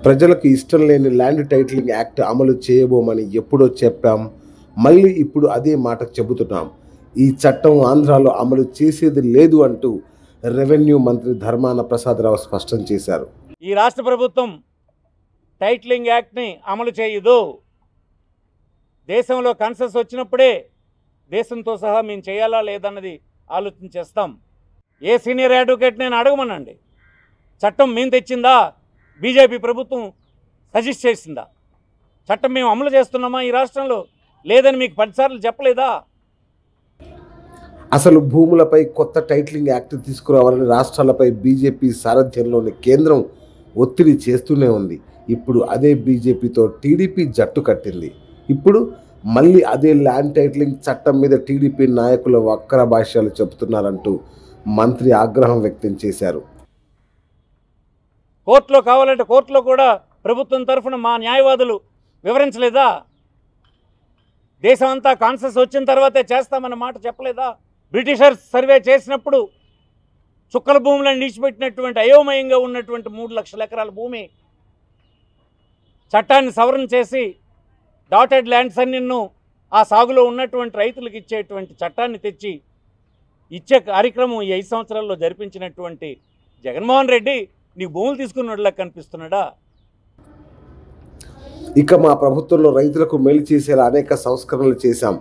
ప్రజలకు ఇష్టం లేని ల్యాండ్ టైటిలింగ్ యాక్ట్ అమలు చేయబోమని ఎప్పుడో చెప్పాం. మళ్ళీ ఇప్పుడు అదే మాట చెబుతున్నాం. ఈ చట్టం ఆంధ్రాలో అమలు చేసేది లేదు అంటూ రెవెన్యూ మంత్రి ధర్మాన ప్రసాదరావు స్పష్టం చేశారు. ఈ రాష్ట్ర ప్రభుత్వం టైటిలింగ్ యాక్ట్ని అమలు చేయదు. దేశంలో కన్సెస్ వచ్చినప్పుడే దేశంతో సహా మేము చేయాలా లేదన్నది ఆలోచన చేస్తాం. ఏ సీనియర్ అడ్వకేట్ నేను అడగమనండి. చట్టం మేము తెచ్చిందా, బీజేపీ ప్రభుత్వం సజెస్ట్ చేసిందా? చట్టం మేము అమలు చేస్తున్నామా ఈ రాష్ట్రంలో? లేదని మీకు 10 సార్లు చెప్పలేదా? అసలు భూములపై కొత్త టైటిలింగ్ యాక్ట్ తీసుకురావాలని రాష్ట్రాలపై బీజేపీ సారథ్యంలోని కేంద్రం ఒత్తిడి చేస్తూనే ఉంది. ఇప్పుడు అదే బీజేపీతో టీడీపీ జట్టు కట్టింది. ఇప్పుడు మళ్ళీ అదే ల్యాండ్ టైటిలింగ్ చట్టం మీద టీడీపీ నాయకులు వక్ర భాష్యాలు చెబుతున్నారంటూ మంత్రి ఆగ్రహం వ్యక్తం చేశారు. కోర్టులో కావాలంటే కోర్టులో కూడా ప్రభుత్వం తరఫున మా న్యాయవాదులు వివరించలేదా? దేశం అంతా కాన్సెస్ వచ్చిన తర్వాతే చేస్తామన్న మాట చెప్పలేదా? బ్రిటిషర్స్ సర్వే చేసినప్పుడు చుక్కల భూములను నిలిచిపెట్టినటువంటి అయోమయంగా ఉన్నటువంటి 3 లక్షల ఎకరాల భూమి చట్టాన్ని సవరణ చేసి డాటెడ్ ల్యాండ్స్ అన్నిన్ను ఆ సాగులో ఉన్నటువంటి రైతులకు ఇచ్చేటువంటి చట్టాన్ని తెచ్చి ఇచ్చే కార్యక్రమం ఈ 5 సంవత్సరాల్లో జరిపించినటువంటి జగన్మోహన్ రెడ్డి నీకు భూములు తీసుకున్నట్లా కనిపిస్తున్నాడా? ఇక మా ప్రభుత్వంలో రైతులకు మేలు చేసేలా అనేక సంస్కరణలు చేశాం.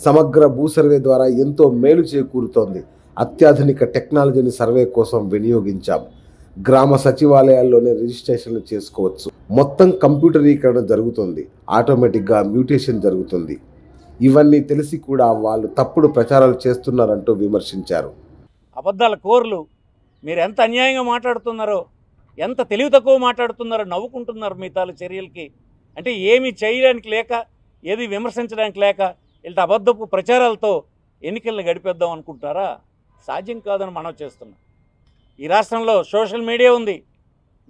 సమగ్ర భూ సర్వే ద్వారా ఎంతో మేలు చేకూరుతోంది. అత్యాధునిక టెక్నాలజీని సర్వే కోసం వినియోగించాం. గ్రామ సచివాలయాల్లోనే రిజిస్ట్రేషన్లు చేసుకోవచ్చు. మొత్తం కంప్యూటరీకరణ జరుగుతుంది. ఆటోమేటిక్గా మ్యూటేషన్ జరుగుతుంది. ఇవన్నీ తెలిసి కూడా వాళ్ళు తప్పుడు ప్రచారాలు చేస్తున్నారంటూ విమర్శించారు. అబద్ధాల కోర్లు మీరు ఎంత అన్యాయంగా మాట్లాడుతున్నారో, ఎంత తెలివి తక్కువ మాట్లాడుతున్నారో నవ్వుకుంటున్నారు మీ తాలూ చర్యలకి. అంటే ఏమి చేయడానికి లేక, ఏది విమర్శించడానికి లేక ఇలా అబద్ధపు ప్రచారాలతో ఎన్నికలను గడిపేద్దాం అనుకుంటారా? సాధ్యం కాదని మనం చేస్తున్నాం. ఈ రాష్ట్రంలో సోషల్ మీడియా ఉంది.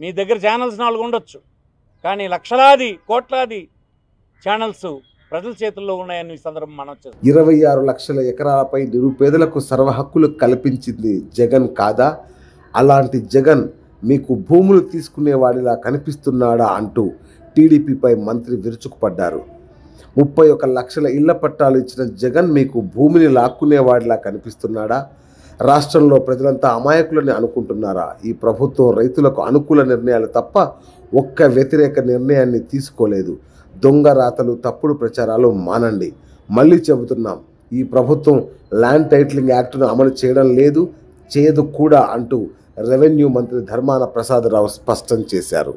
మీ దగ్గర ఛానల్స్ 4 ఉండొచ్చు, కానీ లక్షలాది కోట్లాది ఛానల్స్ ప్రజల చేతుల్లో ఉన్నాయని ఈ సందర్భం మనం చేస్తాం. 26 లక్షల ఎకరాలపై నిరుపేదలకు సర్వ హక్కులు కల్పించింది జగన్ కాదా? అలాంటి జగన్ మీకు భూములు తీసుకునేవాడిలా కనిపిస్తున్నాడా అంటూ టీడీపీపై మంత్రి విరుచుకుపడ్డారు. 31 లక్షల ఇళ్ల పట్టాలు ఇచ్చిన జగన్ మీకు భూమిని లాక్కునేవాడిలా కనిపిస్తున్నాడా? రాష్ట్రంలో ప్రజలంతా అమాయకులని అనుకుంటున్నారా? ఈ ప్రభుత్వం రైతులకు అనుకూల నిర్ణయాలు తప్ప ఒక్క వ్యతిరేక నిర్ణయాన్ని తీసుకోలేదు. దొంగ రాతలు, తప్పుడు ప్రచారాలు మానండి. మళ్ళీ చెబుతున్నాం, ఈ ప్రభుత్వం ల్యాండ్ టైటిలింగ్ యాక్ట్ను అమలు చేయడం లేదు, చేయదు కూడా అంటూ రెవెన్యూ మంత్రి ధర్మాన ప్రసాదరావు స్పష్టం చేశారు.